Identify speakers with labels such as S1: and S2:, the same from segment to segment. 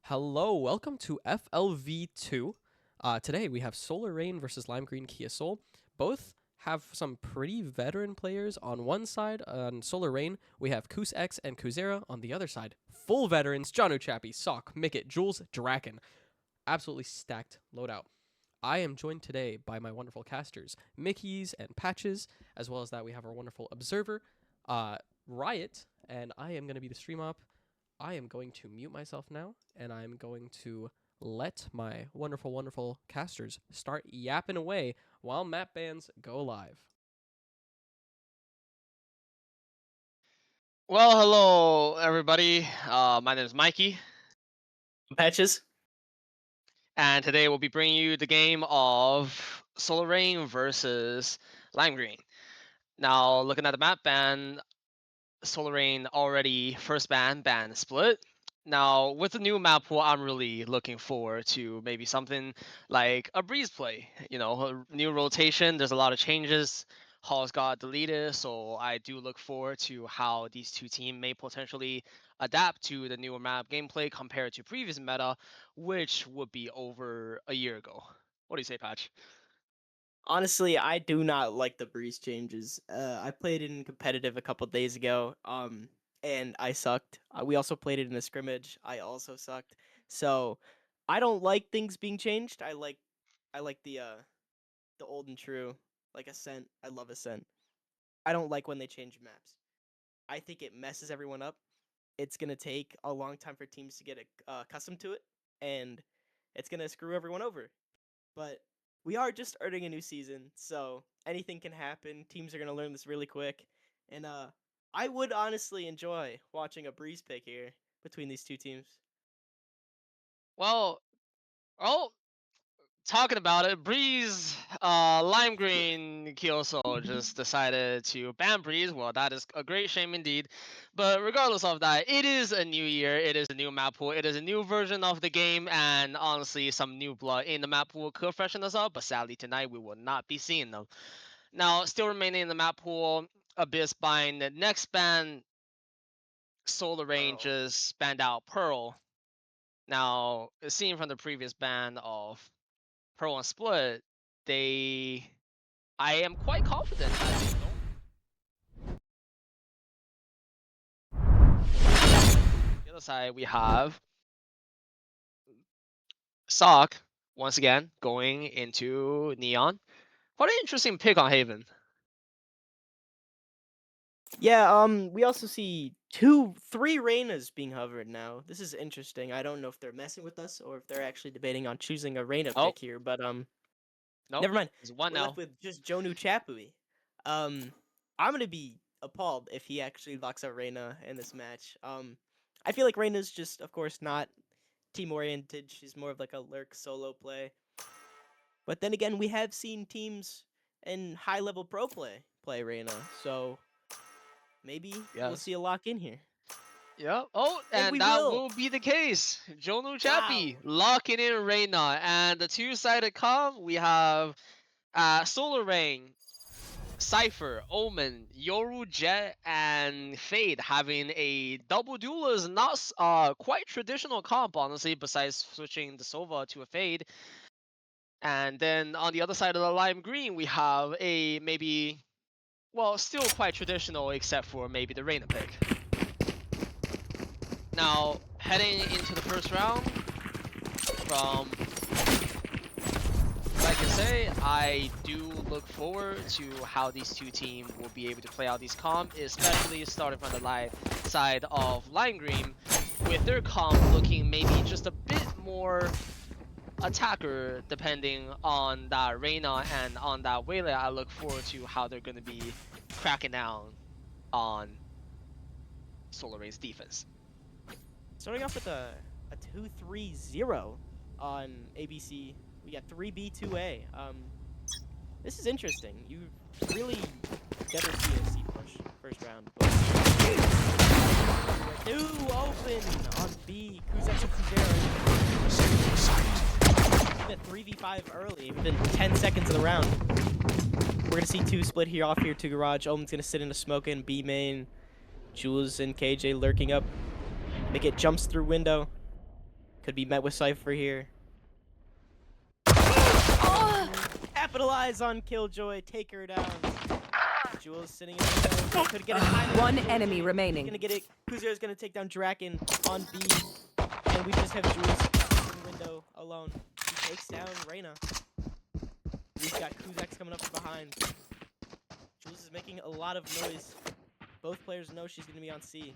S1: Hello, welcome to FLV 2. Today we have Solar Rain versus Lime Green Kia Soul. Both have some pretty veteran players on one side. On Solar Rain, we have Koos X and Kuzera. On the other side, full veterans, Jonu Chappie, Sock, Mickett, Jules, Draken. Absolutely stacked loadout. I am joined today by my wonderful casters, Mickeys and Patches, as well as that we have our wonderful observer, Riot, and I am going to be the stream op. I am going to mute myself now, and I'm going to let my wonderful, wonderful casters start yapping away while map bans go live.
S2: Well, hello everybody. My name is Mikey,
S3: Patches.
S2: and today we'll be bringing you the game of Solar Rain versus Lime Green. Now, looking at the map ban, Solar Rain already first ban split. Now, with the new map pool, I'm really looking forward to maybe something like a breeze play. You know, a new rotation. There's a lot of changes. Halls got deleted, so I do look forward to how these two teams may potentially adapt to the newer map gameplay compared to previous meta, which would be over a year ago. What do you say, Patch?
S3: Honestly, I do not like the breeze changes. I played in competitive a couple days ago, and I sucked. We also played it in a scrimmage. I also sucked. So I don't like things being changed. I like the old and true, like Ascent. I love Ascent. I don't like when they change maps. I think it messes everyone up. It's gonna take a long time for teams to get accustomed to it, and it's gonna screw everyone over. But we are just starting a new season, so anything can happen. Teams are gonna learn this really quick, and I would honestly enjoy watching a breeze pick here between these two teams.
S2: Well, oh, talking about it, Breeze, Lime Green Kyoso just decided to ban Breeze. Well, that is a great shame indeed. But regardless of that, it is a new year. It is a new map pool. It is a new version of the game. And honestly, some new blood in the map pool could freshen us up. But sadly, tonight we will not be seeing them. Now, still remaining in the map pool, Abyss buying the next ban. Solar Rain
S3: Pearl.
S2: just banned out Pearl. Now, seen from the previous ban of Pearl and Split, I am quite confident that they don't. On the other side, we have Sock once again going into Neon. What an interesting pick on Haven.
S3: Yeah, we also see three Reynas being hovered now. This is interesting. I don't know if they're messing with us or if they're actually debating on choosing a Reyna
S2: Oh,
S3: pick here, but
S2: nope.
S3: never mind.
S2: There's one
S3: We're left
S2: now.
S3: with just Jonu Chapui. I'm gonna be appalled if he actually locks out Reyna in this match. I feel like Reyna's just, of course, not team oriented. She's more of like a lurk solo play. But then again, we have seen teams in high level pro play Reyna, so maybe we'll
S2: Yes.
S3: see a lock in here.
S2: Yep. Oh,
S3: And
S2: and
S3: we
S2: that
S3: will.
S2: will be the case. Jonu
S3: Wow.
S2: Chappie locking in Reyna. And the two-sided comp, we have Solar Rain, Cypher, Omen, Yoru, Jet, and Fade having a double duel is not quite traditional comp, honestly, besides switching the Sova to a Fade. And then on the other side of the Lime Green, we have a maybe, well, still quite traditional, except for maybe the Reyna pick. Now, heading into the first round, from what I can say, I do look forward to how these two teams will be able to play out these comp, especially starting from the live side of Lime Green, with their comp looking maybe just a bit more attacker depending on that Reyna and on that Waylay. I look forward to how they're going to be cracking down on Solar Rain's defense.
S3: Starting off with a 2-3-0 on ABC. We got 3B2A. This is interesting. You really never see a C push first round. But two open on B. Kuzek and Kuzera. 3v5 early, within 10 seconds of the round. We're gonna see two split here off here to garage. Omen's gonna sit in a smoke in B main. Jules and KJ lurking up. Mickett jumps through window. Could be met with Cypher here. Capitalize on Killjoy. Take her down. Jules sitting in the window. Could get a time.
S4: One enemy
S3: He's
S4: remaining.
S3: gonna get it. Kuzera's gonna take down Draken on B. And we just have Jules in the window alone. He takes down Reyna. We've got Kuzak coming up from behind. Jules is making a lot of noise. Both players know she's gonna be on C.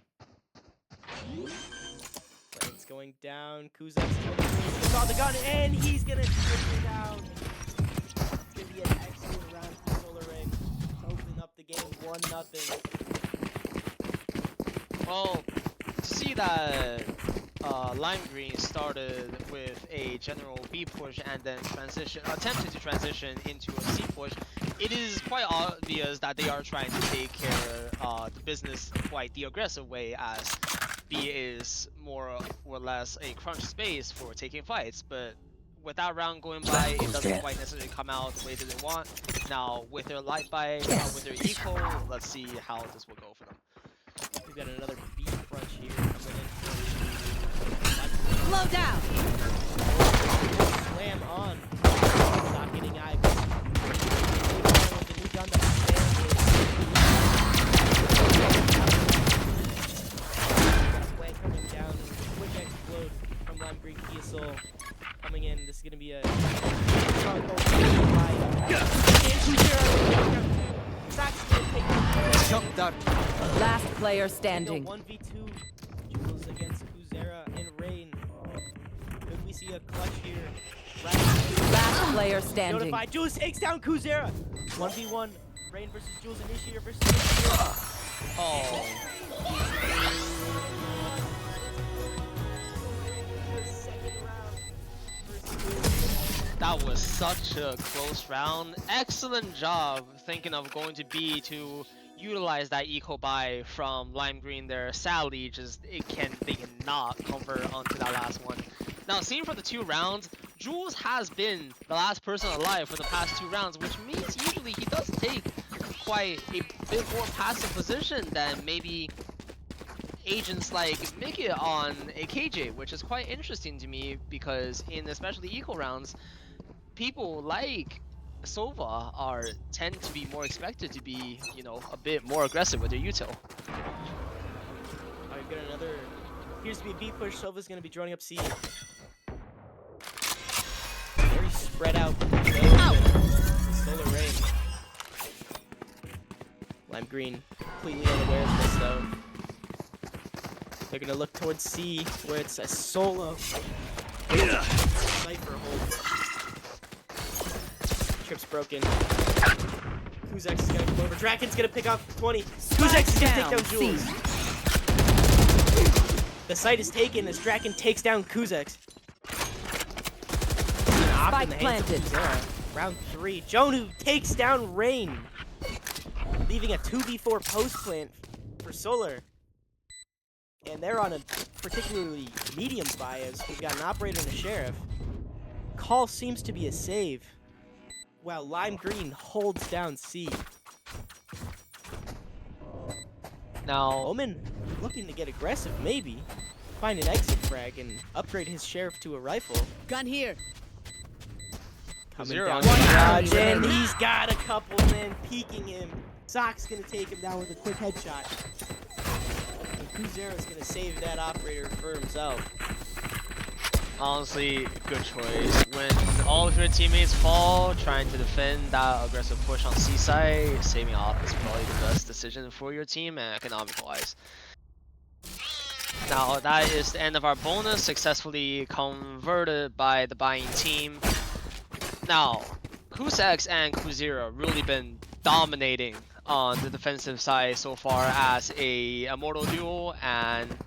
S3: Rain's going down. Kuzak's on the gun, and he's gonna take her down. It's gonna be an excellent round for Solar Rain. Open up the game 1-0.
S2: Well, to see that Lime Green started with a general B push and then attempted to transition into a C push, it is quite obvious that they are trying to take care of the business quite the aggressive way, as B is more or less a crunch space for taking fights. But with that round going by, it doesn't quite necessarily come out the way that they want. Now with their light buy, with their eco, let's see how this will go for them.
S3: We've got another B crunch here coming in.
S4: Slow down.
S3: Slam on. Not getting eye. With the new gun Slam coming down. Quick explode from Lime Green Kia Soul coming in. This is gonna be a
S4: Last player standing.
S3: 1v2. Jules against Kuzera and Rain. Could we see a clutch here?
S4: Last player standing.
S3: Notified. Jules takes down Kuzera. 1v1. Rain versus Jules. Initiator versus Kuzera.
S2: Oh.
S3: Second round versus
S2: That was such a close round. Excellent job thinking of going to B to utilize that eco buy from Lime Green there. Sadly, they cannot convert onto that last one. Now, seeing for the 2 rounds, Jules has been the last person alive for the past 2 rounds, which means usually he does take quite a bit more passive position than maybe agents like Mickey on a KJ, which is quite interesting to me, because in especially eco rounds, people like Sova tend to be more expected to be, a bit more aggressive with their util.
S3: Alright, got another. Appears to be a B push. Sova's gonna be joining up C. Very spread out. Solar Rain. Lime Green completely unaware of this though. They're gonna look towards C, where it's a solo. Cypher hold. Trip's broken. Kuzak's gonna come over. Draken's gonna pick up 20. Kuzak's gonna take down Jules. The site is taken as Draken takes down Kuzak's.
S4: Spike planted.
S3: Round 3. Jonu takes down Rain, leaving a 2v4 post plant for Solar. And they're on a particularly medium bias. We've got an operator and a sheriff. Call seems to be a save, while Lime Green holds down C.
S2: Now,
S3: Omen looking to get aggressive, maybe. Find an exit frag and upgrade his sheriff to a rifle.
S4: Gun here.
S3: Coming
S2: Zero.
S3: down
S2: One
S3: garage, and
S4: enemy
S3: he's got a couple men peeking him. Sock's gonna take him down with a quick headshot. And Kuzera's gonna save that operator for himself.
S2: honestly, good choice. When all of your teammates fall, trying to defend that aggressive push on C side, saving off is probably the best decision for your team and economic-wise. Now, that is the end of our bonus, successfully converted by the buying team. Now, Kusex and Kuzira really been dominating on the defensive side so far as a Immortal duo, and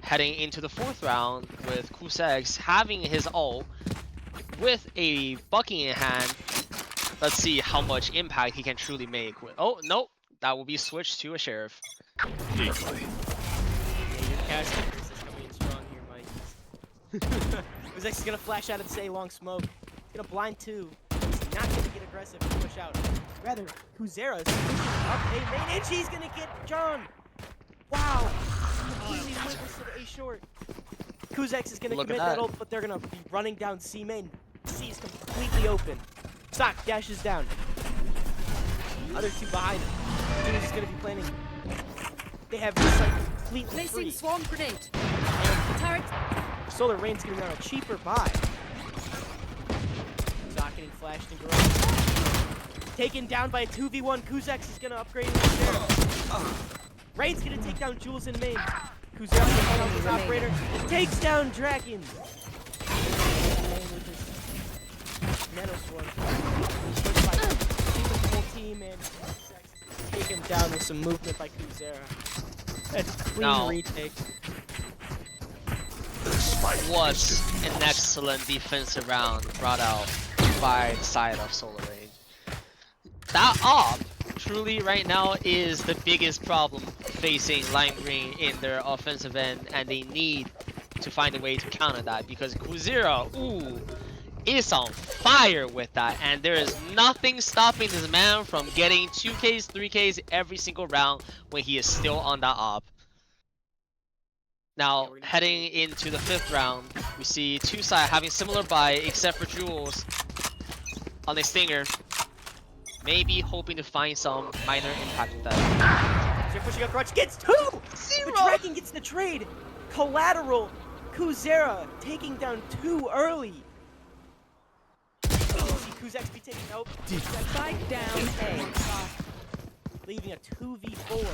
S2: heading into the 4th round with Kusex having his ult with a bucking in hand. Let's see how much impact he can truly make with— oh, nope, that will be switched to a sheriff.
S3: Yeah, your casting is coming in strong here, Mike. Kusex is gonna flash out and say long smoke. He's gonna blind 2. He's not gonna get aggressive and push out. Rather, Kuzera's pushing up A main, and she's gonna get John. Wow. Completely witness to the A short. Kuzek is gonna
S2: Look at
S3: commit that
S2: that.
S3: ult, but they're gonna be running down C main. C is completely open. Sock dashes down. Other two behind him. Jules is gonna be planning. They have this site completely
S4: Placing
S3: free.
S4: swarm grenade.
S3: And
S4: Turret.
S3: Solar Rain's gonna be on a cheaper buy. Sock getting flashed in garage. Taken down by a 2v1. Kuzek is gonna upgrade his share. Rain's gonna take down Jules in main. Kuzek gonna help his operator. Takes down Draken. With his Nano Swarm. Pushed by the whole team, and take him down with some movement by Kuzera. A clean
S2: Now-
S3: retake.
S2: Was an excellent defensive round brought out by the side of Solar Rain. That op truly right now is the biggest problem facing Lime Green in their offensive end, and they need to find a way to counter that because Kuzera, is on fire with that, and there is nothing stopping this man from getting 2Ks, 3Ks every single round when he is still on that op. Now, heading into the 5th round, we see two sides having similar buy, except for Jules on a Stinger. Maybe hoping to find some minor impact with that.
S3: They're pushing up Crutch, gets 2! The Dragon gets the trade! Collateral! Kuzera taking down 2 early! See Kuzek be taking out.
S4: Spike down A.
S3: Leaving a 2v4.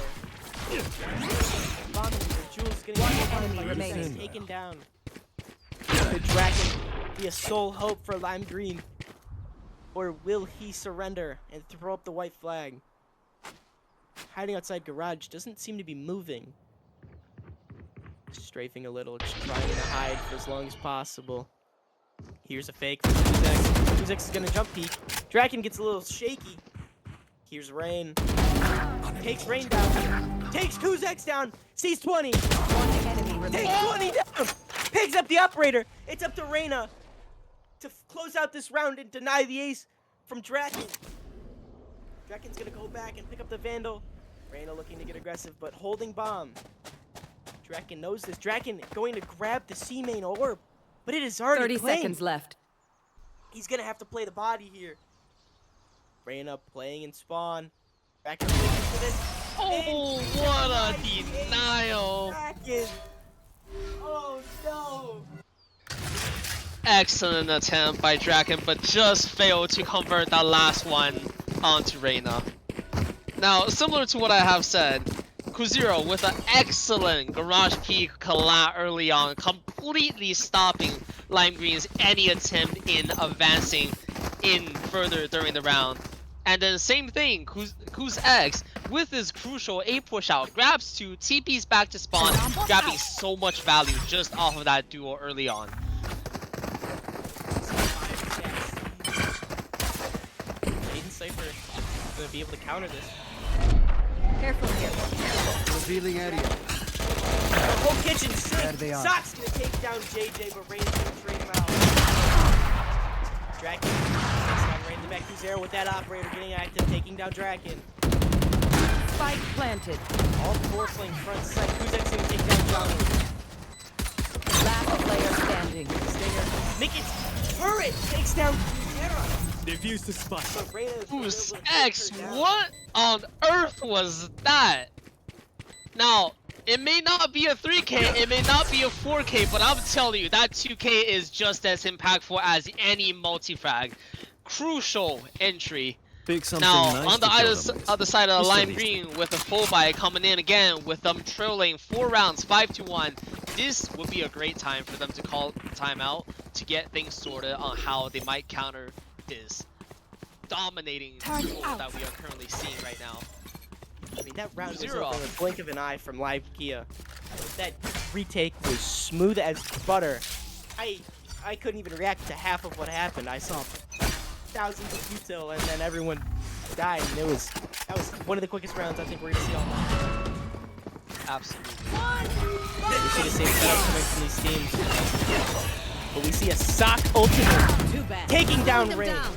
S3: Bombing for Jules getting
S4: enemy remaining.
S3: taken down. The Dragon be a sole hope for Lime Green. Or will he surrender and throw up the white flag? Hiding outside garage doesn't seem to be moving. Strafing a little, just trying to hide for as long as possible. Here's a fake from Kuzek. Kuzek is gonna jump peek. Draken gets a little shaky. Here's Rain. Takes Rain down. Takes Kuzek down. Sees 20.
S4: One enemy remaining.
S3: Takes 20 down. Picks up the operator. It's up to Reyna to close out this round and deny the ace from Draken. Draken's gonna go back and pick up the Vandal. Reyna looking to get aggressive, but holding bomb. Draken knows this. Draken going to grab the C main orb, but it is already
S4: 30
S3: claimed.
S4: seconds left.
S3: He's gonna have to play the body here. Reyna playing in spawn. Draken looking for this.
S2: Oh,
S3: And
S2: what a
S3: denies
S2: denial!
S3: Draken. Oh no.
S2: Excellent attempt by Draken, but just failed to convert that last one onto Reyna. Now, similar to what I have said, Kuzero with an excellent garage peek collab early on, completely stopping Lime Green's any attempt in advancing in further during the round. And then same thing, Kuz X with his crucial A push out, grabs 2, TPs back to spawn, grabbing so much value just off of that duo early on.
S3: Aiden Cypher gonna be able to counter this.
S4: Careful here.
S5: Revealing area.
S3: The whole kitchen
S5: There they
S3: sick.
S5: are.
S3: Sock's gonna take down JJ, but Rain's gonna trade him out. Draken takes down Rain. The back to Zero with that operator getting active, taking down Draken.
S4: Spike planted.
S3: All 4 playing front side. Kuzek's gonna take down Johnny.
S4: Last player standing.
S3: Stinger. Mickey's turret takes down Terra.
S5: Diffuse the spot.
S3: But Reyna is able
S2: Who's
S3: to
S2: X?
S3: take her down.
S2: What on earth was that? Now, it may not be a 3K, it may not be a 4K, but I'm telling you, that 2K is just as impactful as any multi-frag. Crucial entry.
S5: Pick something
S2: Now,
S5: nice
S2: on the
S5: to
S2: other side of the
S5: Mr.
S2: Lime
S5: Beast.
S2: Green with a full buy coming in again with them trailing 4 rounds, 5-1. This would be a great time for them to call timeout to get things sorted on how they might counter this dominating duel that we are currently seeing right now.
S3: I mean, that round was
S2: Zero.
S3: over in the blink of an eye from Live Kia. That retake was smooth as butter. I couldn't even react to half of what happened. I saw thousands of util and then everyone died, and that was one of the quickest rounds I think we're gonna see all night.
S2: Absolutely.
S3: We see the same setup coming from these teams. But we see a sock ultimate
S4: Too bad.
S3: taking down
S4: Them
S3: Rain.
S4: down.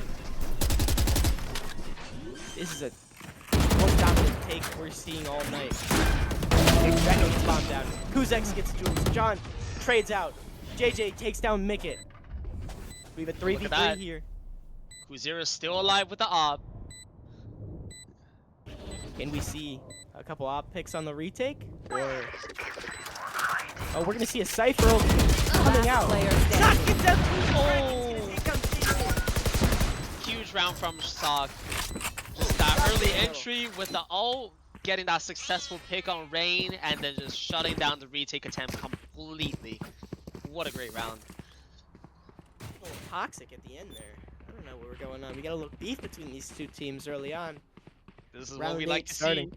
S3: This is a most dominant take we're seeing all night. Draco gets bombed down. Kuzek gets Jules. John trades out. JJ takes down Mickett. We have a 3v3
S2: that.
S3: here.
S2: Kuzera's still alive with the op.
S3: Can we see a couple op picks on the retake? Or oh, we're gonna see a Cypher coming out.
S4: Player
S3: Sock
S4: standing.
S3: gets out.
S2: Oh. Huge round from Sock. Just that early entry with the ult, getting that successful pick on Rain, and then just shutting down the retake attempt completely. What a great round.
S3: A little toxic at the end there. I don't know what we're going on. We got a little beef between these two teams early on.
S2: This is
S3: Round
S2: what we
S3: 8
S2: like to
S3: starting.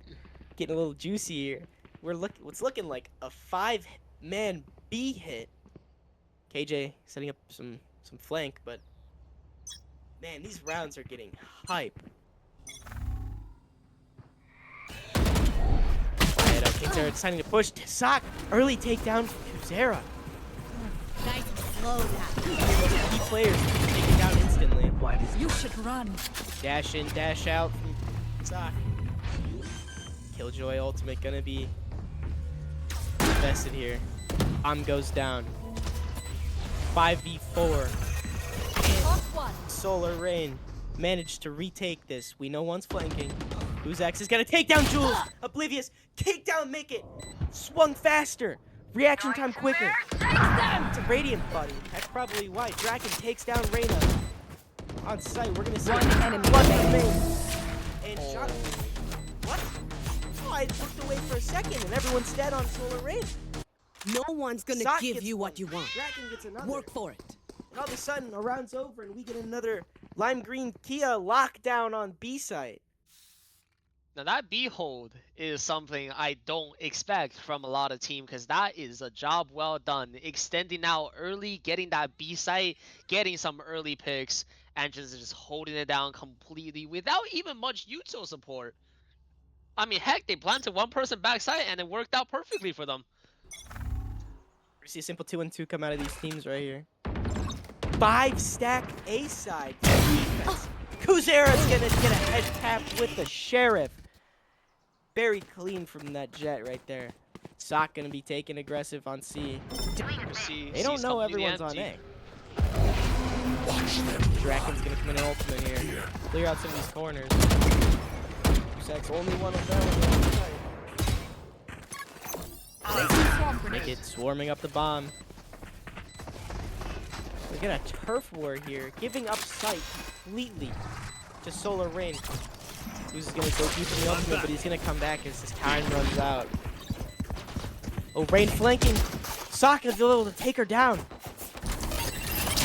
S2: see.
S3: Getting a little juicy here. What's looking like a 5-man B hit. KJ setting up some flank, but man, these rounds are getting hype. Quiet up. Kings are deciding to push. Sock early takedown. Kuzera.
S5: Nice slow that.
S3: Key players taken down instantly.
S5: You should run.
S3: Dash in, dash out from Sock. Killjoy ultimate gonna be invested here. Goes down. 5v4. Solar Rain managed to retake this. We know one's flanking. Uzak is gonna take down Jules. Oblivious. Take down Make It. Swung faster. Reaction time quicker. It's a Radiant buddy. That's probably why Draken takes down Reyna. On site, we're gonna see
S4: One enemy
S3: one
S4: remaining.
S3: remains. And shot. What? Oh, I looked away for a second and everyone's dead on Solar Rain.
S5: No one's gonna
S3: Sock
S5: give
S3: gets
S5: you what
S3: one.
S5: you want.
S3: Draken gets another.
S5: Work for it.
S3: And all of a sudden, a round's over and we get another lime green Kia lockdown on B site.
S2: Now that B hold is something I don't expect from a lot of team, because that is a job well done. Extending out early, getting that B site, getting some early picks, and just holding it down completely without even much Yuto support. I mean, heck, they planted one person backside and it worked out perfectly for them.
S3: We see a simple 2-and-2 come out of these teams right here. 5-stack A side defense. Kuzera's gonna get a head tap with the Sheriff. Very clean from that jet right there. Sock gonna be taking aggressive on C. They don't know everyone's on A. Draken's gonna come in an ultimate here. Clear out some of these corners. Usak's only one of them. Make it swarming up the bomb. We're gonna turf war here, giving up sight completely to Solar Rain. Who's gonna go deep in the ultimate, but he's gonna come back as his time runs out. Oh, Rain flanking. Sock is able to take her down.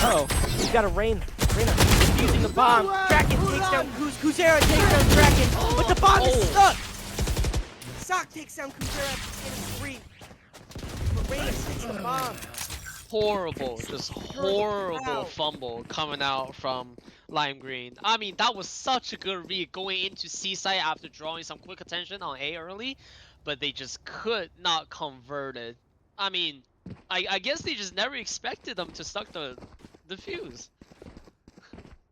S3: Uh-oh, we've got a Rain. Reyna using the bomb. Draken takes down Kuzera takes down Draken, but the bomb is stuck. Sock takes down Kuzera after getting free. But Reyna takes the bomb.
S2: Horrible, just horrible fumble coming out from Lime Green. I mean, that was such a good read going into C site after drawing some quick attention on A early, but they just could not convert it. I mean, I guess they just never expected them to stuck the fuse.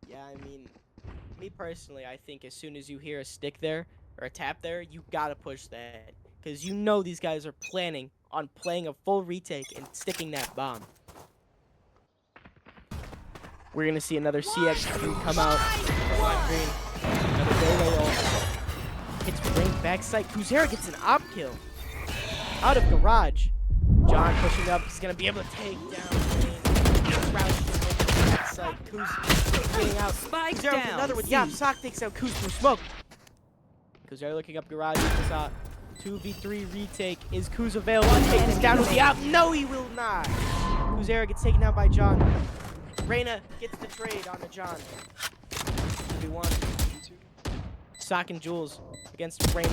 S3: Yeah, I mean, me personally, I think as soon as you hear a stick there or a tap there, you gotta push that. Because you know these guys are planning on playing a full retake and sticking that bomb. We're gonna see another CX2 come out from Lime Green. Another Dolo ult. Hits Rain backside. Kuzera gets an op kill. Out of Garage. John pushing up. He's gonna be able to take down Rain. Backside. Kuz getting out.
S4: Spike
S3: Kuzera with
S4: down.
S3: another with Yap. Sock takes out Kuz through smoke. Kuzera looking up Garage. This 2v3 retake. Is Kuz available to take this down with the op? No, he will not. Kuzera gets taken down by John. Reyna gets the trade on the John. 2v1. Sock and Jules against Reyna.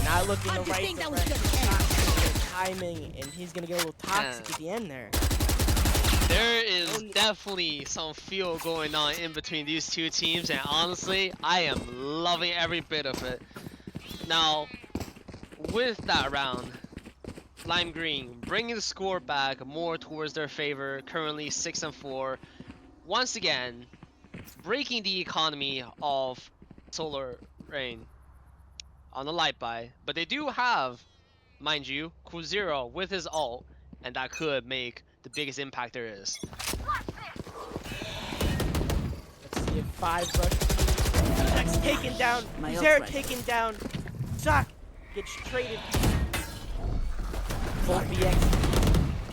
S3: Not looking the right timing, and he's gonna get a little toxic at the end there.
S2: There is definitely some feel going on in between these two teams, and honestly, I am loving every bit of it. Now, with that round, Lime Green bringing the score back more towards their favor, currently 6-4. Once again, breaking the economy of Solar Rain on the light buy, but they do have mind you, Kuzero with his ult, and that could make the biggest impact there is.
S3: Let's see if 5 rush. Next taken down.
S4: My ult's
S3: Kuzera
S4: ready.
S3: taken down. Sock gets traded. Full VX.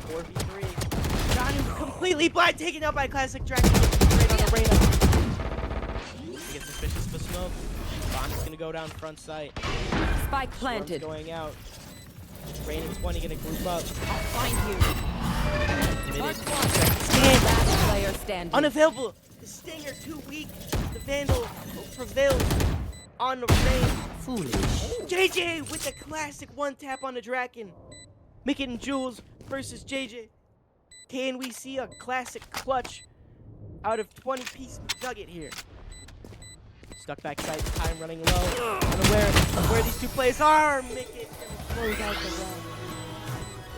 S3: 4v3. Johnny completely blind, taken out by Classic Dragon. Right on the Reyna. He gets suspicious of a smoke. Bond is gonna go down front side.
S4: Spike
S3: Storm's
S4: planted.
S3: going out. Rain and 20 gonna group up.
S5: I'll find you.
S3: Committed.
S4: Stand. Last player standing.
S3: Unavailable. The Stinger too weak. The Vandal prevails on the Rain.
S4: Foolish.
S3: JJ with the classic one tap on the Draken. Mickey and Jules versus JJ. Can we see a classic clutch out of 20-piece nugget here? Stuck backside, time running low. Unaware of where these two players are. Mickey close out the round.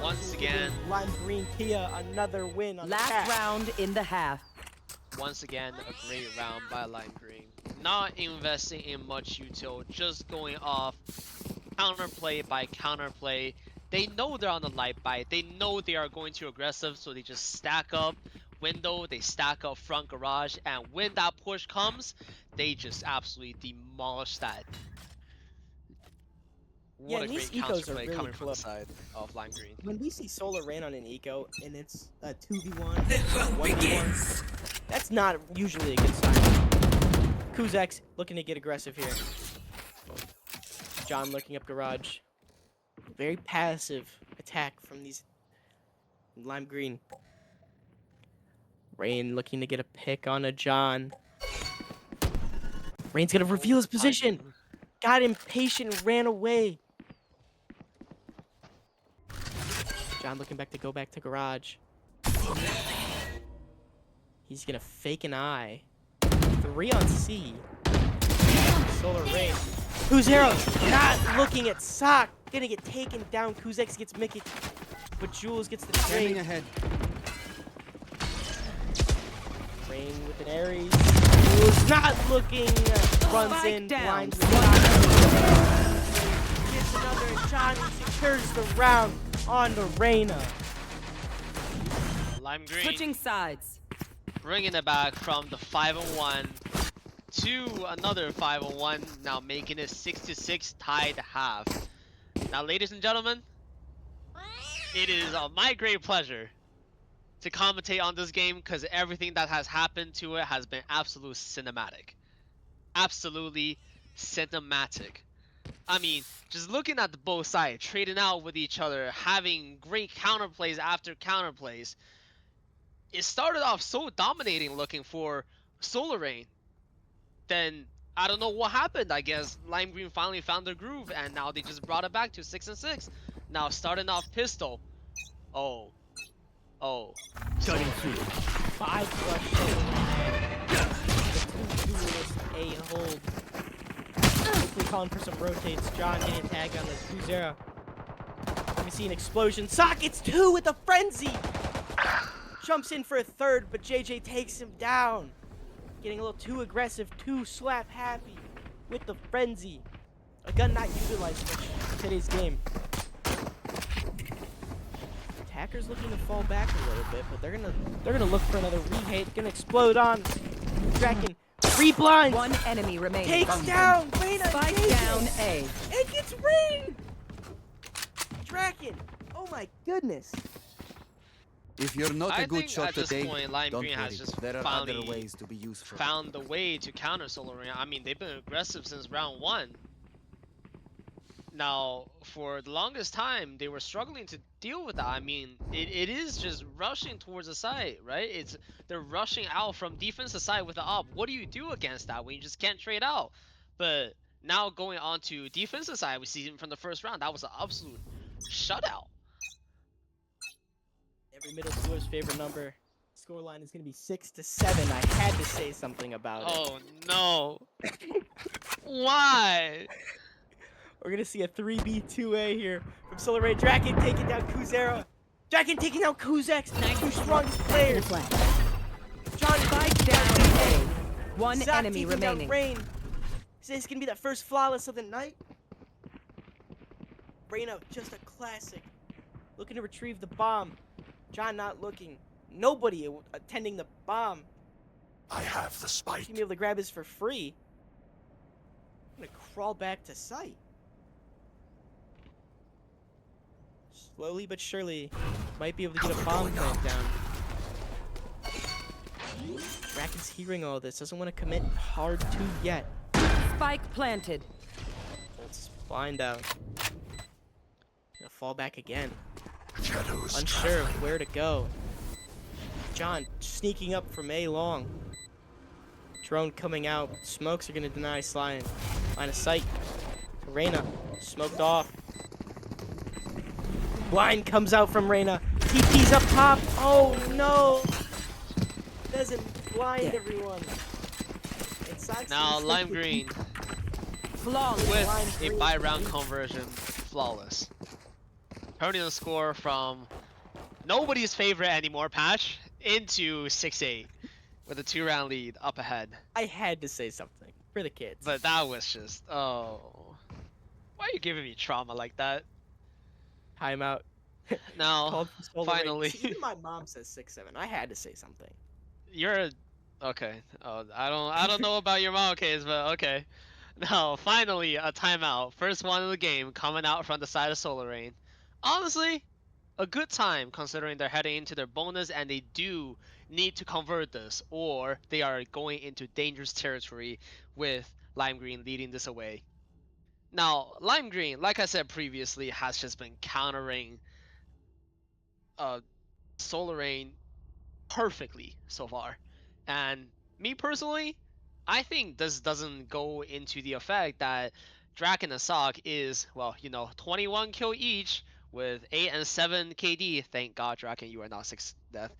S2: Once again,
S3: Lime Green Kia, another win on the
S4: Last
S3: pack.
S4: round in the half.
S2: once again, a great round by Lime Green. Not investing in much util, just going off counterplay by counterplay. They know they're on the light bite. They know they are going too aggressive, so they just stack up window, they stack up front garage, and when that push comes, they just absolutely demolish that.
S3: Yeah,
S2: What a
S3: and these
S2: great
S3: ecos are
S2: counterplay
S3: really
S2: coming from the
S3: close.
S2: side of Lime Green.
S3: When we see Solar Rain on an eco and it's a 2v1, 1v1, that's not usually a good sign. Kuzek's looking to get aggressive here. John looking up garage. Very passive attack from these Lime Green. Rain looking to get a pick on a John. Rain's gonna reveal his position. Got impatient, ran away. John looking back to go back to garage. He's gonna fake an eye. 3 on C. Solar Rain. Kuzero not looking at Sock. Gonna get taken down. Kuzex gets Mickey. But Jules gets the trade.
S6: ahead.
S3: Rain with an Aries. Jules not looking. Runs
S4: Spike
S3: in.
S4: down.
S3: Blinds with gets another. And Johnny secures the round on the Reyna.
S2: Lime Green
S4: Switching sides.
S2: bringing it back from the 5-1 to another 5-1, now making it 6-6 tied half. Now, ladies and gentlemen, it is my great pleasure to commentate on this game because everything that has happened to it has been absolute cinematic. Absolutely cinematic. I mean, just looking at the both sides, trading out with each other, having great counterplays after counterplays. It started off so dominating looking for Solar Rain. Then I don't know what happened. I guess Lime Green finally found their groove, and now they just brought it back to 6-6. Now starting off pistol. Oh.
S6: Cutting through.
S3: 5 flush Solar Rain. The 2 duelist A hold. Quickly calling for some rotates. John getting tagged on this Kuzera. Let me see an explosion. Sockets 2 with a frenzy. Jumps in for a third, but JJ takes him down. Getting a little too aggressive, too slap happy with the frenzy. A gun not utilized much in today's game. Attacker's looking to fall back a little bit, but they're gonna look for another re-hate. Gonna explode on Draken. 3 blinds.
S4: 1 enemy remaining.
S3: Takes down Reyna.
S4: Spike
S3: JJ.
S4: down A.
S3: It gets Rain. Draken. Oh my goodness.
S6: If you're not
S2: I
S6: a good
S2: think
S6: shot
S2: at this
S6: today,
S2: point, Lime
S6: don't
S2: Green
S6: worry.
S2: has just
S6: There are
S2: finally
S6: other ways to be useful.
S2: found the way to counter Solar Rain. I mean, they've been aggressive since round 1. Now, for the longest time, they were struggling to deal with that. I mean, it is just rushing towards the side, right? They're rushing out from defensive side with the op. What do you do against that when you just can't trade out? But now going on to defensive side, we see him from the first round. That was an absolute shutout.
S3: Every middle schooler's favorite number. Scoreline is gonna be 6-7. I had to say something about it.
S2: Oh no! Why?
S3: We're gonna see a 3B2A here from Solar Ray. Draken taking down Kuzera. Draken taking down Kuzex.
S5: Nice.
S3: 2 strongest players. John
S4: Spike down A. 1
S3: Zach
S4: enemy
S3: taking down
S4: remaining.
S3: Rain. Is this gonna be the first flawless of the night? Reyna, just a classic. Looking to retrieve the bomb. John not looking. Nobody attending the bomb.
S6: I have the spike.
S3: He's gonna be able to grab his for free. I'm gonna crawl back to sight. Slowly but surely, might be able to get a bomb plant down. Draken's hearing all this, doesn't want to commit hard to yet.
S4: Spike planted.
S3: Holds blind out. Gonna fall back again.
S6: Shadows
S3: Unsure of where to go. John sneaking up from A long. Drone coming out. Smokes are gonna deny slime. Line of sight. Reyna smoked off. Blind comes out from Reyna. TP's up top. Oh no! Doesn't blind everyone. It sucks.
S2: Now Lime Green
S4: Flawless.
S2: with a buy-round conversion, flawless. Turning the score from nobody's favorite anymore patch into 6-8 with a 2-round lead up ahead.
S3: I had to say something for the kids.
S2: But that was just, oh. Why are you giving me trauma like that?
S3: Timeout.
S2: No,
S3: Called for Solar Rain.
S2: finally.
S3: See, even my mom says 6-7. I had to say something.
S2: You're okay. Oh, I don't know about your mom case, but okay. No, finally a timeout. First one of the game coming out from the side of Solar Rain. Honestly, a good time considering they're heading into their bonus and they do need to convert this, or they are going into dangerous territory with Lime Green leading this away. Now, Lime Green, like I said previously, has just been countering Solar Rain perfectly so far. And me personally, I think this doesn't go into the effect that Drac and Asak is, well, 21 kill each with 8 and 7 KD. Thank God, Draken, you are not 6 death.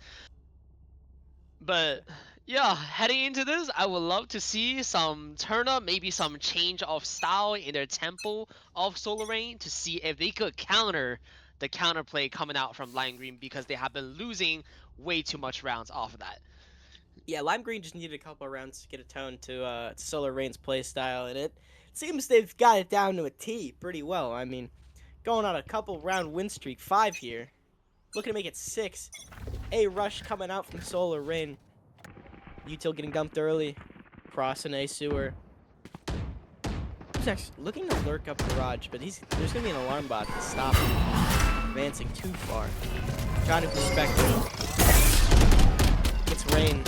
S2: But yeah, heading into this, I would love to see some turn up, maybe some change of style in their tempo of Solar Rain to see if they could counter the counterplay coming out from Lime Green because they have been losing way too much rounds off of that.
S3: Yeah, Lime Green just needed a couple rounds to get a tone to Solar Rain's playstyle, and it seems they've got it down to a T pretty well. I mean, going on a couple round win streak, 5 here. Looking to make it 6. A rush coming out from Solar Rain. Util getting dumped early. Crossing A sewer. He's actually looking to lurk up garage, but there's going to be an alarm bot to stop him advancing too far. Trying to perspective. It's Rain.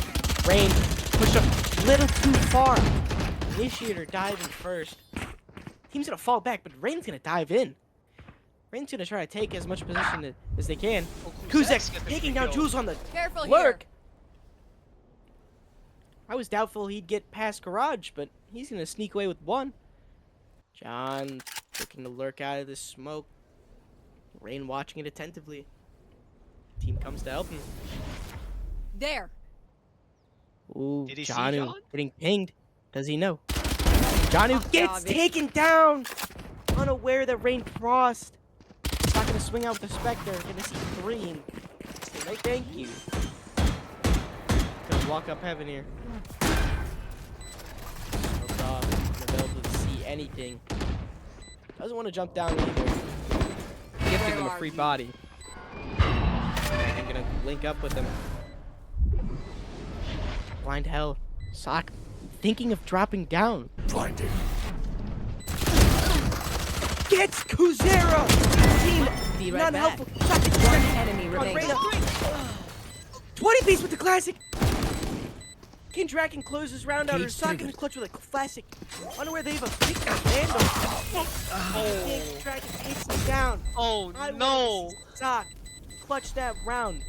S3: Rain, push up a little too far. Initiator diving first. Team's going to fall back, but Rain's going to dive in. Rain's going to try to take as much position as they can. Kuzek's taking down Jules on the
S5: Careful
S3: lurk. I was doubtful he'd get past garage, but he's going to sneak away with 1. John looking to lurk out of the smoke. Rain watching it attentively. Team comes to help him.
S5: There.
S3: Ooh,
S2: Did he see
S3: Janu
S2: John?
S3: getting pinged. Does he know? Janu gets taken down! Unaware that Rain crossed. He's not gonna swing out with the Spectre. Gonna see 3 and say, no thank you. Gonna walk up heaven here. Smoked off. Unavailable to see anything. Doesn't want to jump down either. Gifting him a free body. I'm gonna link up with him. Blind hell. Sock thinking of dropping down.
S6: Blinded.
S3: Gets Kuzera! Team,
S4: Be right back.
S3: non-helpful. Sock gets
S4: One
S3: Kuzera.
S4: enemy remaining.
S3: Reyna. 20 piece with the classic! King Draken closes round out. Her Sock in the clutch with a classic. Unaware they have a big vandal. King Draken takes him down.
S2: Oh
S3: I
S2: no!
S3: wanted to see Sock clutch that round.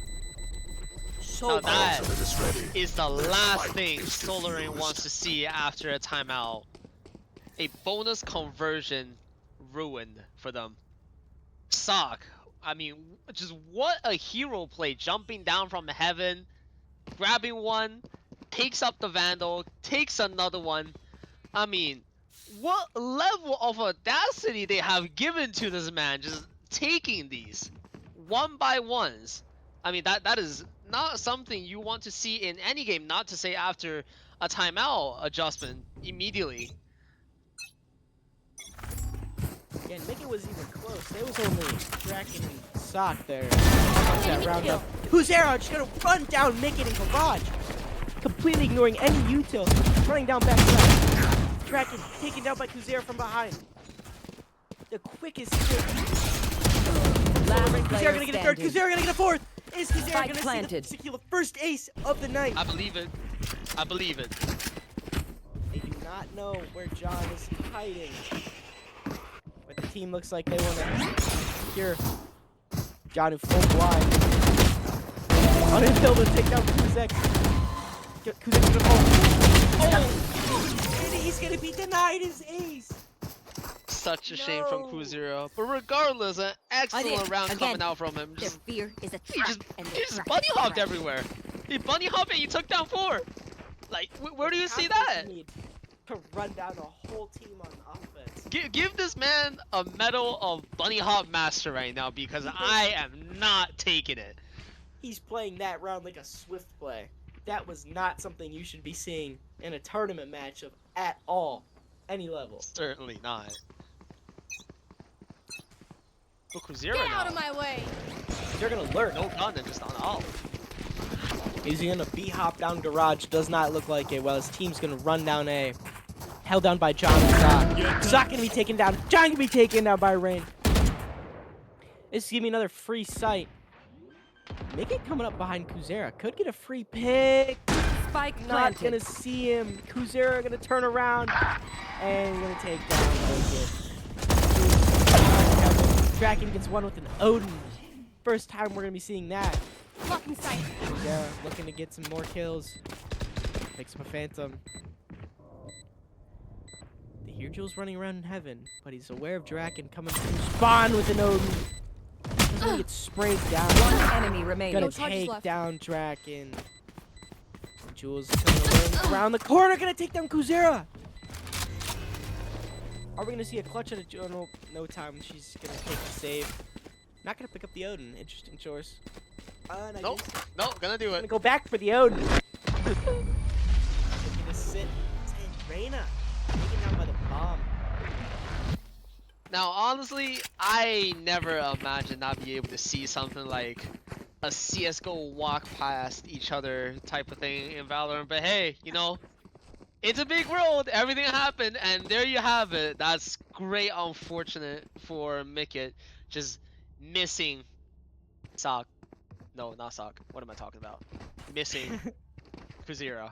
S3: So
S2: Now that
S6: Ultimate is ready.
S2: is the last
S6: fight
S2: thing
S6: is
S2: Solar Rain
S6: confused.
S2: wants to see after a timeout. A bonus conversion ruined for them. Sock, I mean, just what a hero play, jumping down from heaven, grabbing one, takes up the Vandal, takes another one. I mean, what level of audacity they have given to this man, just taking these one by ones. I mean, that is not something you want to see in any game, not to say after a timeout adjustment immediately.
S3: Again, Mickey was even close. They was only tracking Sock there. That round up. Kuzera just gonna run down Mickey and Garage. Completely ignoring any util. Running down back left. Tracking, taken down by Kuzera from behind. The quickest kill. Kuzera gonna get a third. Kuzera gonna get a fourth. Is Kuzera gonna secure the first ace of the night?
S2: I believe it. I believe it.
S3: They do not know where John is hiding. But the team looks like they want to secure John in full blind. Until to take down Kuzek. Kuzek's gonna fall. Oh! And he's gonna be denied his ace.
S2: Such a shame from Kuzera. But regardless, an excellent round coming out from him.
S5: Their fear is a trap, and
S2: He just bunny hopped everywhere. He bunny hopped and he took down 4. Like, where do you see that?
S3: To run down a whole team on offense.
S2: Give this man a medal of bunny hop master right now because I am not taking it.
S3: He's playing that round like a swift play. That was not something you should be seeing in a tournament matchup at all. Any level.
S2: Certainly not. But Kuzera
S5: Get
S2: now.
S5: out of my way!
S3: They're gonna learn.
S2: No gun and just on all.
S3: Is he gonna B-hop down garage? Does not look like it. Well, his team's gonna run down A. Held down by John and Sock. Sock gonna be taken down. John gonna be taken down by Rain. This is giving me another free sight. Make it coming up behind Kuzera. Could get a free pick.
S4: Spike
S3: Not
S4: planted.
S3: gonna see him. Kuzera gonna turn around and gonna take down Wicked. Kraken gets one with an Odin. First time we're gonna be seeing that.
S5: Fucking sight.
S3: Kuzera looking to get some more kills. Picks up a Phantom. They hear Jules running around in heaven, but he's aware of Draken coming through spawn with an Odin. He's gonna get sprayed down.
S4: One enemy remaining.
S3: Gonna
S5: No charges
S3: take
S5: left.
S3: down Draken. Jules coming around the corner, gonna take down Kuzera. Are we gonna see a clutch at a no time? She's gonna take the save. Not gonna pick up the Odin. Interesting choice.
S2: Nope. Nope. Gonna do
S3: Gonna
S2: it.
S3: go back for the Odin. Looking to sit. Reyna taken down by the bomb.
S2: Now, honestly, I never imagined I'd be able to see something like a CS:GO walk past each other type of thing in Valorant. But hey, you know, it's a big world. Everything happened, and there you have it. That's great. Unfortunate for Mickett, just missing Sock. No, not Sock. What am I talking about? Missing Kuzera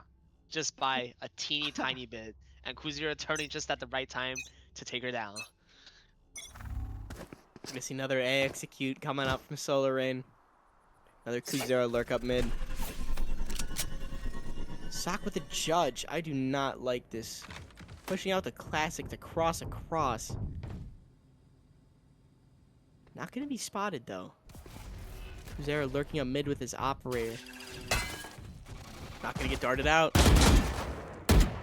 S2: just by a teeny tiny bit, and Kuzera turning just at the right time to take her down.
S3: Gonna see another A execute coming up from Solar Rain. Another Kuzera lurk up mid. Sock with a judge. I do not like this. Pushing out the classic to cross across. Not gonna be spotted though. Kuzera lurking up mid with his operator. Not gonna get darted out.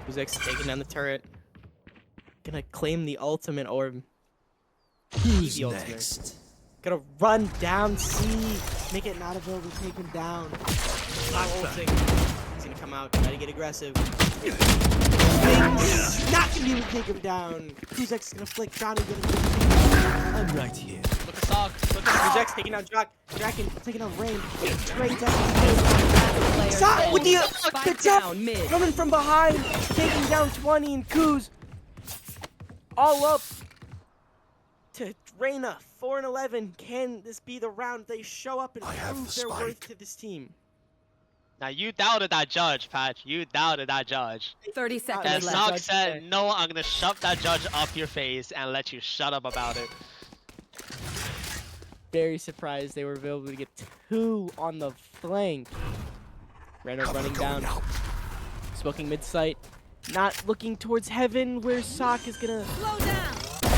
S3: Kuzek's taking down the turret. Gonna claim the ultimate orb.
S6: Who's
S3: The ultimate.
S6: next?
S3: Gonna run down C. Make it not available to take him down. Not ulting. He's gonna come out, try to get aggressive. Things not gonna be able to take him down. Kuzek's gonna flick. Johnny gonna
S6: I'm right here.
S2: Look at Sock. Look at
S3: Kuzek's taking down Draken, taking out Rain. Trades out. Sock with the
S4: Spike
S3: jump.
S4: down mid.
S3: Coming from behind, taking down 20 and Kuz. All up to Reyna, 4 and 11. Can this be the round they show up and
S6: I have
S3: prove
S6: the
S3: their worth
S6: spike.
S3: to this team?
S2: Now you doubted that judge, Patch. You doubted that judge.
S4: 30 seconds
S2: And
S3: let
S4: left.
S2: Sock
S3: judge
S2: said,
S3: say.
S2: no, I'm gonna shove that judge up your face and let you shut up about it.
S3: Very surprised they were able to get 2 on the flank. Reyna running down, smoking mid-sight. Not looking towards heaven where Sock is gonna
S5: Slow down!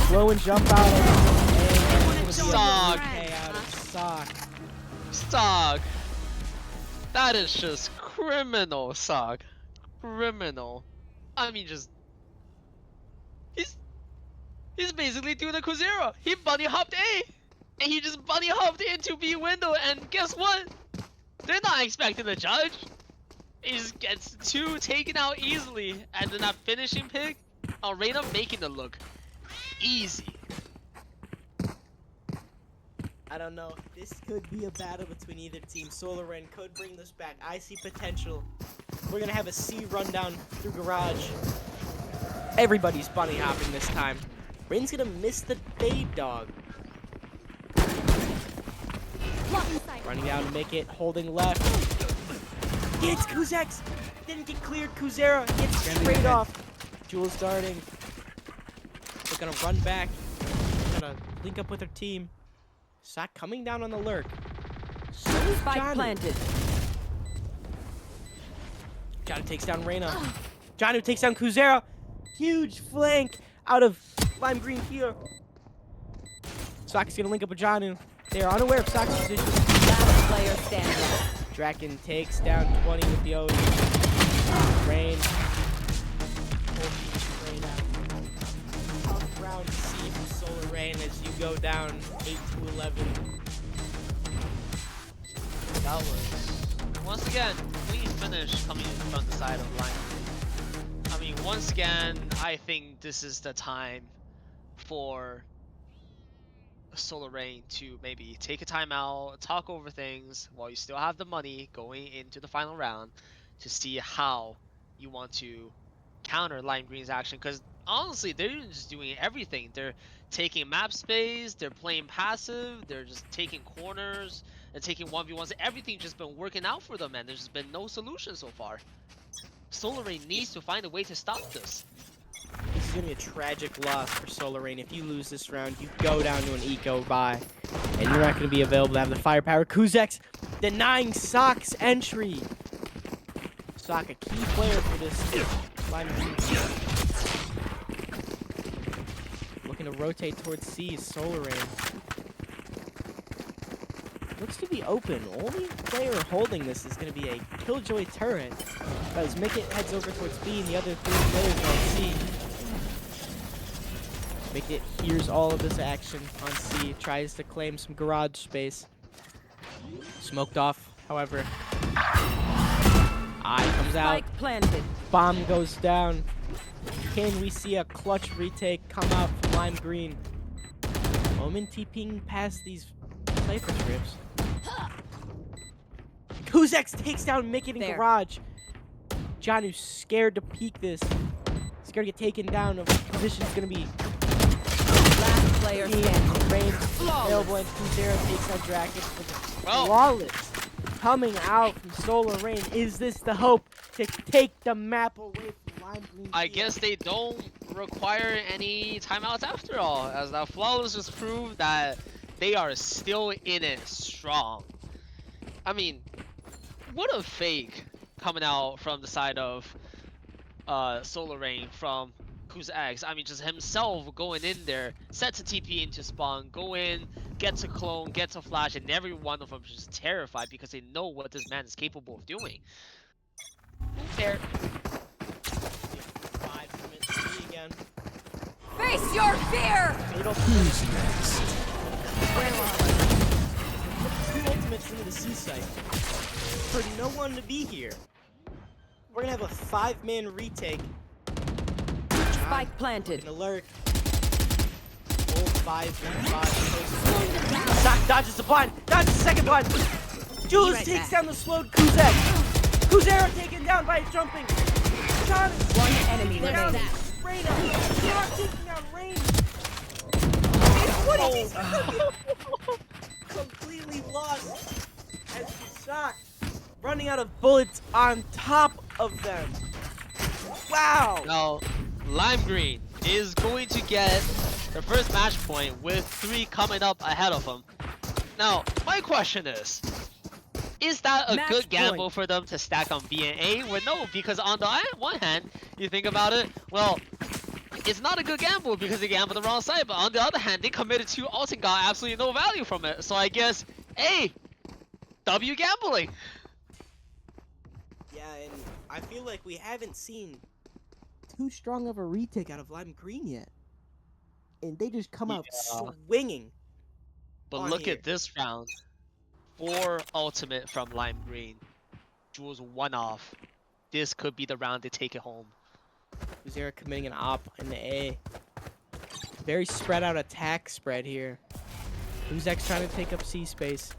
S3: blow and jump out. And
S2: Sock.
S3: okay out of Sock.
S2: Sock. That is just criminal, Sock. Criminal. I mean, just... He's basically doing a Kuzera. He bunny hopped A. And he just bunny hopped into B window. And guess what? They're not expecting the judge. He just gets 2 taken out easily. And then that finishing pick, Reyna making it look easy.
S3: I don't know. This could be a battle between either team. Solar Rain could bring this back. I see potential. We're gonna have a C rundown through garage. Everybody's bunny hopping this time. Rain's gonna miss the fade dog.
S5: Blocking sight.
S3: Running down to make it, holding left. Gets Kuzex! Didn't get cleared. Kuzera gets straight off. Jules darting. They're gonna run back. Gonna link up with their team. Sock coming down on the lurk. So is
S4: Spike
S3: Johnny.
S4: planted.
S3: Johnny takes down Reyna. Johnny takes down Kuzera. Huge flank out of Lime Green here. Sock is gonna link up with Johnny. They are unaware of Sock's position.
S4: Last player standing.
S3: Draken takes down 20 with the OD. Rain. Rain out. Tough round C from Solar Rain as you go down 8-11.
S2: That was, once again, clean finish coming from the side of Lion. I mean, once again, I think this is the time for Solar Rain to maybe take a timeout, talk over things while you still have the money going into the final round to see how you want to counter Lime Green's action. Because honestly, they're just doing everything. They're taking map space, they're playing passive, they're just taking corners and taking 1v1s. Everything's just been working out for them, and there's just been no solution so far. Solar Rain needs to find a way to stop this.
S3: This is going to be a tragic loss for Solar Rain. If you lose this round, you go down to an eco buy, and you're not going to be available to have the firepower. Kuzex denying Sock's entry. Sock, a key player for this Lime Green team. Looking to rotate towards C is Solar Rain. Looks to be open. Only player holding this is going to be a Killjoy turret. As Mickett heads over towards B and the other three players on C. Mickett hears all of this action on C, tries to claim some garage space. Smoked off, however. Eye comes out.
S4: Spike planted.
S3: Bomb goes down. Can we see a clutch retake come out from Lime Green? Omen TPing past these cypher strips. Kuzex takes down Mickett in
S4: There.
S3: garage. Janu's scared to peek this. Scared to get taken down. The position's gonna be
S4: Last player standing.
S3: Rain
S4: Flawless.
S3: available, and Kuzera takes on Draken for the
S2: Well.
S3: flawless coming out from Solar Rain. Is this the hope to take the map away from Lime Green?
S2: I
S3: Field?
S2: guess they don't require any timeouts after all, as that flawless just proved that they are still in it strong. I mean, what a fake coming out from the side of Solar Rain from Kuzex. I mean, just himself going in there, set to TP into spawn, go in, get to clone, get to flash, and every one of them is just terrified because they know what this man is capable of doing. There.
S3: 5 minutes C again.
S4: Face your fear.
S3: Fatal
S6: Who's next?
S3: two ultimates into the C site for no one to be here. We're gonna have a 5-man retake.
S4: Spike planted.
S3: An alert. Old 5v5. Sock dodges the blind. Dodges the second blind. Jules
S4: right
S3: takes
S4: back.
S3: down the slowed Kuzek. Kuzera taken down by jumping. John
S4: One enemy
S3: down.
S4: remaining.
S3: Reyna. You're taking down Rain. What is completely lost as Sock running out of bullets on top of them. Wow.
S2: Now, Lime Green is going to get the first match point with 3 coming up ahead of him. Now, my question is that a
S4: Match
S2: good gamble
S4: point.
S2: for them to stack on B and A? Well, no, because on the one hand, you think about it, well, it's not a good gamble because they gambled the wrong side, but on the other hand, they committed 2 ults and got absolutely no value from it. So I guess, A, W gambling.
S3: Yeah, and I feel like we haven't seen too strong of a retake out of Lime Green yet. And they just come out
S2: Yeah.
S3: swinging.
S2: But
S3: on
S2: look
S3: here.
S2: at this round. 4 ultimate from Lime Green. Jules 1 off. This could be the round to take it home.
S3: Kuzera committing an op in the A. Very spread out attack spread here. Kuzek's trying to take up C space.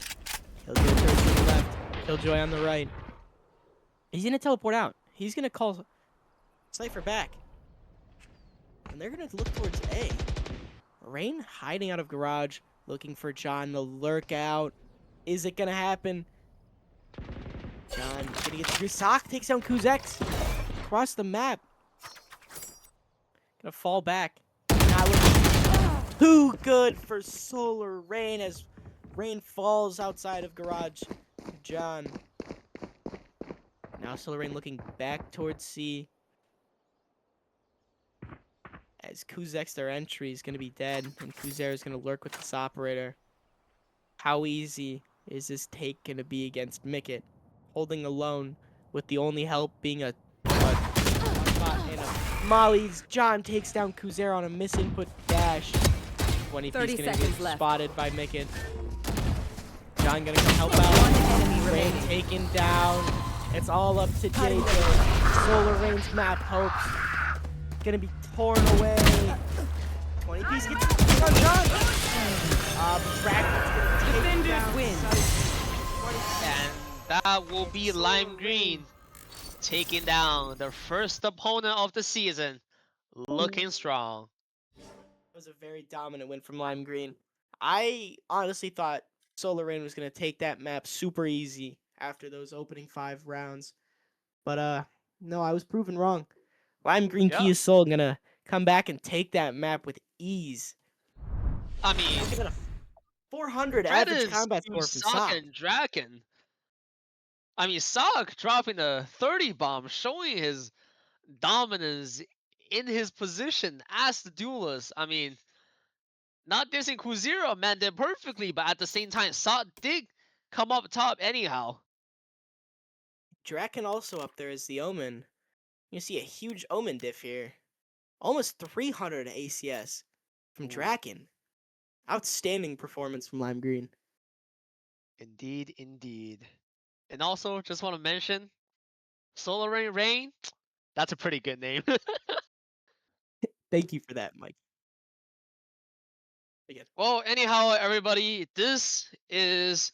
S3: Killjoy turns to the left. Killjoy on the right. He's gonna teleport out. He's gonna call Cypher back. And they're gonna look towards A. Rain hiding out of garage, looking for John to lurk out. Is it gonna happen? John gonna get through. Sock takes down Kuzek across the map. Gonna fall back. Not looking too good for Solar Rain as Rain falls outside of garage. John. Now Solar Rain looking back towards C. As Kuzek's their entry is gonna be dead, and Kuzer is gonna lurk with this operator. How easy is this take gonna be against Mickett? Holding alone with the only help being a spot and a Molly's. John takes down Kuzer on a misinput dash. 20
S4: 30
S3: piece gonna
S4: seconds
S3: get
S4: left.
S3: spotted by Mickett. John gonna come help
S4: One
S3: out.
S4: enemy
S3: Rain
S4: remaining.
S3: taken down. It's all up to Jacob. Solar Rain's map hopes gonna be torn away. 20 piece gets on John. Dragon's gonna take
S4: Defenders
S3: down
S4: win.
S2: And that will be Lime Green taking down their first opponent of the season. Looking strong.
S3: It was a very dominant win from Lime Green. I honestly thought Solar Rain was gonna take that map super easy after those opening 5 rounds, but no, I was proven wrong. Lime Green
S2: Yeah.
S3: Kia Soul gonna come back and take that map with ease.
S2: I mean,
S3: Look at that, a 400 average
S2: credits
S3: combat
S2: to
S3: score from
S2: Sock
S3: Sock.
S2: and Draken. I mean, Sock dropping a 30 bomb, showing his dominance in his position as the duelist. I mean, not dissing Kuzira, man, did perfectly, but at the same time, Sock did come up top anyhow.
S3: Draken also up there as the Omen. You see a huge Omen diff here. Almost 300 ACS from
S2: Ooh.
S3: Draken. Outstanding performance from Lime Green.
S2: Indeed, indeed. And also, just want to mention, Solar Rain, that's a pretty good name.
S3: Thank you for that, Mike. Again.
S2: Well, anyhow, everybody, this is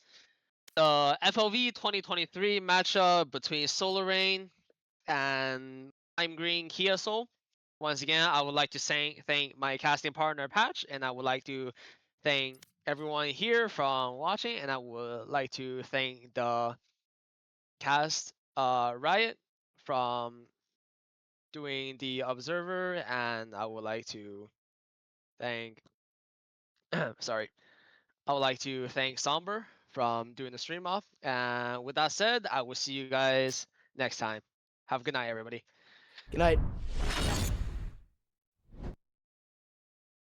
S2: the FLV 2023 matchup between Solar Rain and Lime Green Kia Soul. Once again, I would like to thank my casting partner Patch, and I would like to thank everyone here from watching, and I would like to thank the cast Riot from doing the observer, and I would like to thank sorry, I would like to thank Somber from doing the stream off. And with that said, I will see you guys next time. Have a good night, everybody.
S3: Good night.